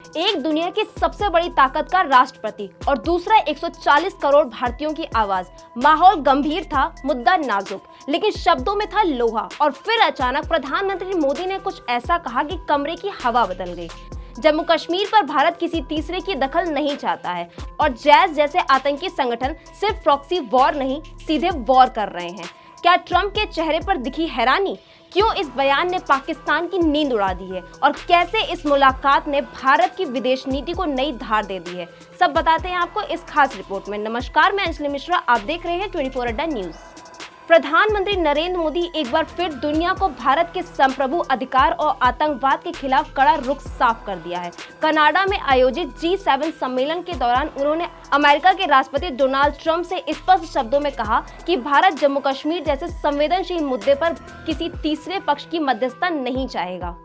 एक दुनिया की सबसे बड़ी ताकत का राष्ट्रपति और दूसरा 140 करोड़ भारतीयों की आवाज। माहौल गंभीर था, मुद्दा नाजुक, लेकिन शब्दों में था लोहा। और फिर अचानक प्रधानमंत्री मोदी ने कुछ ऐसा कहा कि कमरे की हवा बदल गई। जम्मू कश्मीर पर भारत किसी तीसरे की दखल नहीं चाहता है और जैश जैसे आतंकी संगठन सिर्फ प्रॉक्सी वॉर नहीं, सीधे वॉर कर रहे हैं। क्या ट्रंप के चेहरे पर दिखी हैरानी? क्यों इस बयान ने पाकिस्तान की नींद उड़ा दी है और कैसे इस मुलाकात ने भारत की विदेश नीति को नई धार दे दी है, सब बताते हैं आपको इस खास रिपोर्ट में। नमस्कार, मैं अंजलि मिश्रा, आप देख रहे हैं 24 अड्डा न्यूज। प्रधानमंत्री नरेंद्र मोदी एक बार फिर दुनिया को भारत के संप्रभु अधिकार और आतंकवाद के खिलाफ कड़ा रुख साफ कर दिया है। कनाडा में आयोजित G7 सम्मेलन के दौरान उन्होंने अमेरिका के राष्ट्रपति डोनाल्ड ट्रंप से स्पष्ट शब्दों में कहा कि भारत जम्मू कश्मीर जैसे संवेदनशील मुद्दे पर किसी तीसरे पक्ष की मध्यस्थता नहीं चाहेगा।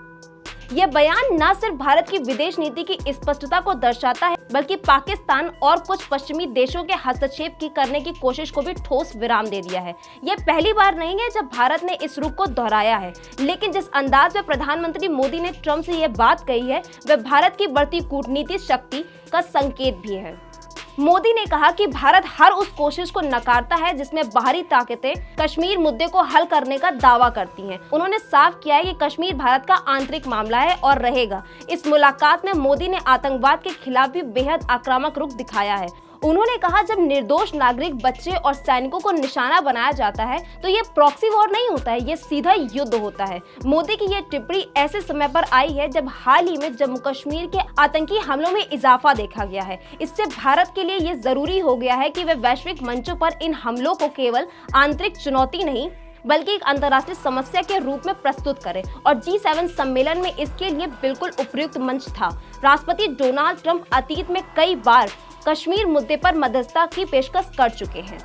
यह बयान न सिर्फ भारत की विदेश नीति की स्पष्टता को दर्शाता है, बल्कि पाकिस्तान और कुछ पश्चिमी देशों के हस्तक्षेप की करने की कोशिश को भी ठोस विराम दे दिया है। यह पहली बार नहीं है जब भारत ने इस रुख को दोहराया है, लेकिन जिस अंदाज में प्रधानमंत्री मोदी ने ट्रंप से यह बात कही है, वह भारत की बढ़ती कूटनीतिक शक्ति का संकेत भी है। मोदी ने कहा कि भारत हर उस कोशिश को नकारता है जिसमें बाहरी ताकतें कश्मीर मुद्दे को हल करने का दावा करती हैं। उन्होंने साफ किया है कि कश्मीर भारत का आंतरिक मामला है और रहेगा। इस मुलाकात में मोदी ने आतंकवाद के खिलाफ भी बेहद आक्रामक रुख दिखाया है। उन्होंने कहा, जब निर्दोष नागरिक, बच्चे और सैनिकों को निशाना बनाया जाता है तो ये प्रॉक्सी वॉर नहीं होता है, ये सीधा युद्ध होता है। मोदी की ये टिप्पणी ऐसे समय पर आई है जब हाल ही में जम्मू कश्मीर के आतंकी हमलों में इजाफा देखा गया है। इससे भारत के लिए ये जरूरी हो गया है कि वे वैश्विक मंचों पर इन हमलों को केवल आंतरिक चुनौती नहीं बल्कि एक अंतर्राष्ट्रीय समस्या के रूप में प्रस्तुत करें, और G7 सम्मेलन में इसके लिए बिल्कुल उपयुक्त मंच था। राष्ट्रपति डोनाल्ड ट्रंप अतीत में कई बार कश्मीर मुद्दे पर मध्यस्थता की पेशकश कर चुके हैं।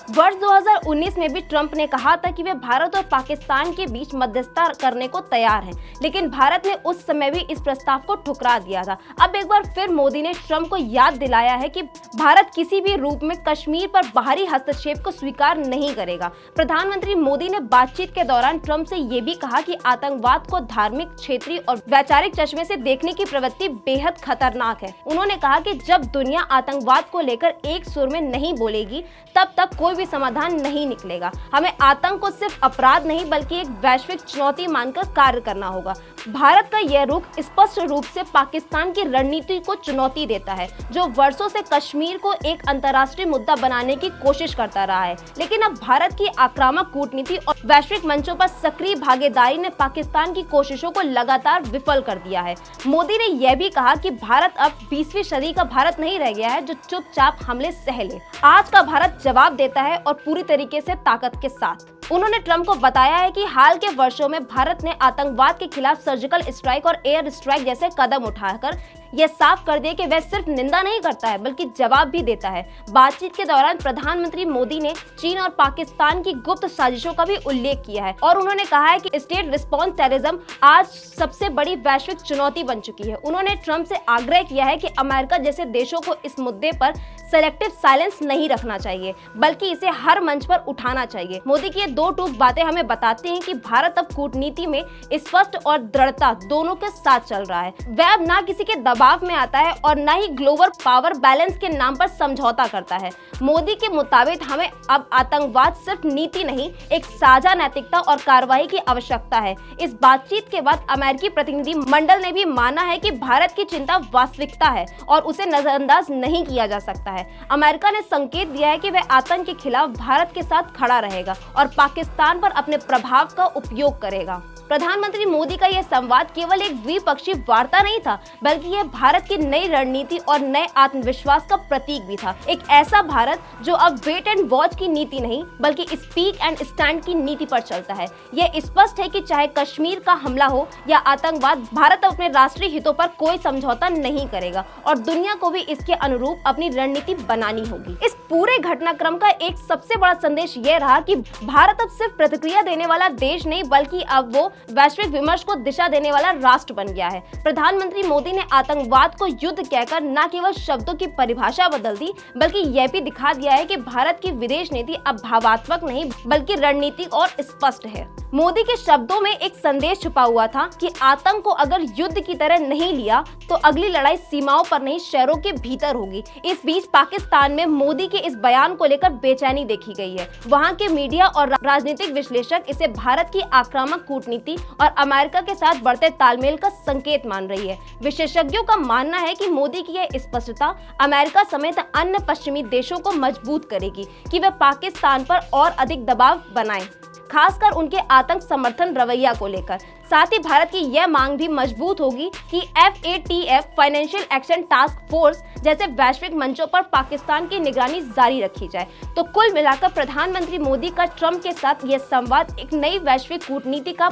वर्ष 2019 में भी ट्रंप ने कहा था कि वे भारत और पाकिस्तान के बीच मध्यस्थता करने को तैयार हैं, लेकिन भारत ने उस समय भी इस प्रस्ताव को ठुकरा दिया था। अब एक बार फिर मोदी ने ट्रंप को याद दिलाया है कि भारत किसी भी रूप में कश्मीर पर बाहरी हस्तक्षेप को स्वीकार नहीं करेगा। प्रधानमंत्री मोदी ने बातचीत के दौरान ट्रंप से ये भी कहा कि आतंकवाद को धार्मिक, क्षेत्रीय और वैचारिक चश्मे से देखने की प्रवृत्ति बेहद खतरनाक है। उन्होंने कहा कि जब दुनिया आतंकवाद को लेकर एक सुर में नहीं बोलेगी, तब तक कोई भी समाधान नहीं निकलेगा। हमें आतंक को सिर्फ अपराध नहीं बल्कि एक वैश्विक चुनौती मानकर कार्य करना होगा। भारत का यह रुख स्पष्ट रूप से पाकिस्तान की रणनीति को चुनौती देता है, जो वर्षों से कश्मीर को एक अंतर्राष्ट्रीय मुद्दा बनाने की कोशिश करता रहा है। लेकिन अब भारत की आक्रामक कूटनीति और वैश्विक मंचों पर सक्रिय भागीदारी ने पाकिस्तान की कोशिशों को लगातार विफल कर दिया है। मोदी ने यह भी कहा कि भारत अब 20वीं सदी का भारत नहीं रह गया है जो चुपचाप हमले सह ले। आज का भारत जवाब देता है और पूरी तरीके से ताकत के साथ। उन्होंने ट्रंप को बताया है कि हाल के वर्षों में भारत ने आतंकवाद के खिलाफ सर्जिकल स्ट्राइक और एयर स्ट्राइक जैसे कदम उठाकर यह साफ कर दिया कि वह सिर्फ निंदा नहीं करता है बल्कि जवाब भी देता है। बातचीत के दौरान प्रधानमंत्री मोदी ने चीन और पाकिस्तान की गुप्त साजिशों का भी उल्लेख किया है और उन्होंने कहा है कि स्टेट रिस्पॉन्स टेररिज्म आज सबसे बड़ी वैश्विक चुनौती बन चुकी है। उन्होंने ट्रंप से आग्रह किया है कि अमेरिका जैसे देशों को इस मुद्दे पर सेलेक्टिव साइलेंस नहीं रखना चाहिए बल्कि इसे हर मंच पर उठाना चाहिए। मोदी की ये दो टूक बातें हमें बताते हैं कि भारत अब कूटनीति में स्पष्ट और दृढ़ता दोनों के साथ चल रहा है। वह अब न किसी के दबाव में आता है और न ही ग्लोबल पावर बैलेंस के नाम पर समझौता करता है। मोदी के मुताबिक हमें अब आतंकवाद सिर्फ नीति नहीं, एक साझा नैतिकता और कार्रवाई की आवश्यकता है। इस बातचीत के बाद अमेरिकी प्रतिनिधि मंडल ने भी माना है कि भारत की चिंता वास्तविकता है और उसे नजरअंदाज नहीं किया जा सकता है। अमेरिका ने संकेत दिया है कि वह आतंक के खिलाफ भारत के साथ खड़ा रहेगा और पाकिस्तान पर अपने प्रभाव का उपयोग करेगा। प्रधानमंत्री मोदी का यह संवाद केवल एक द्विपक्षीय वार्ता नहीं था, बल्कि यह भारत की नई रणनीति और नए आत्मविश्वास का प्रतीक भी था। एक ऐसा भारत जो अब वेट एंड वॉच की नीति नहीं बल्कि स्पीक एंड स्टैंड की नीति पर चलता है। यह स्पष्ट है कि चाहे कश्मीर का हमला हो या आतंकवाद, भारत अपने राष्ट्रीय हितों पर कोई समझौता नहीं करेगा और दुनिया को भी इसके अनुरूप अपनी रणनीति बनानी होगी। इस पूरे घटनाक्रम का एक सबसे बड़ा संदेश यह रहा कि भारत अब सिर्फ प्रतिक्रिया देने वाला देश नहीं बल्कि अब वो वैश्विक विमर्श को दिशा देने वाला राष्ट्र बन गया है। प्रधानमंत्री मोदी ने आतंकवाद को युद्ध कहकर न केवल शब्दों की परिभाषा बदल दी, बल्कि यह भी दिखा दिया है कि भारत की विदेश नीति अब भावात्मक नहीं बल्कि रणनीतिक और स्पष्ट है। मोदी के शब्दों में एक संदेश छुपा हुआ था कि आतंक को अगर युद्ध की तरह नहीं लिया तो अगली लड़ाई सीमाओं पर नहीं शहरों के भीतर होगी। इस बीच पाकिस्तान में मोदी के इस बयान को लेकर बेचैनी देखी गई है। वहां के मीडिया और राजनीतिक विश्लेषक इसे भारत की आक्रामक कूटनीति और अमेरिका के साथ बढ़ते तालमेल का संकेत मान रही है। विशेषज्ञों का मानना है कि मोदी की यह स्पष्टता अमेरिका समेत अन्य पश्चिमी देशों को मजबूत करेगी कि वे पाकिस्तान पर और अधिक दबाव बनाएं, खासकर उनके आतंक समर्थन रवैया को लेकर। साथ ही भारत की यह मांग भी मजबूत होगी कि FATF financial action task force जैसे वैश्विक मंचों पर पाकिस्तान की निगरानी जारी रखी जाए। तो कुल मिलाकर प्रधानमंत्री मोदी का ट्रंप के साथ यह संवाद एक नई वैश्विक कूटनीति का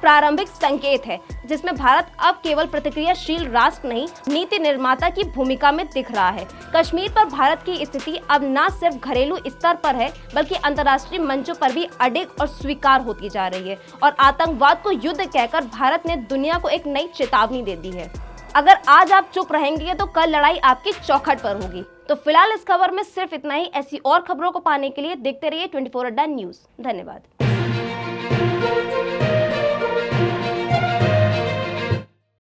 प्रारंभिक संकेत है, जिसमें भारत अब केवल प्रतिक्रियाशील राष्ट्र नहीं, नीति निर्माता की भूमिका में दिख रहा है। कश्मीर पर भारत की स्थिति अब न सिर्फ घरेलू स्तर पर है, बल्कि अंतर्राष्ट्रीय मंचों पर भी अडिग और स्वीकार होती जा रही है। और आतंकवाद को युद्ध कहकर भारत ने दुनिया को एक नई चेतावनी दे दी है। अगर आज आप चुप रहेंगे तो कल लड़ाई आपकी चौखट पर होगी। तो फिलहाल इस खबर में सिर्फ इतना ही। ऐसी और खबरों को पाने के लिए देखते रहिए 24 अड्डा न्यूज। धन्यवाद।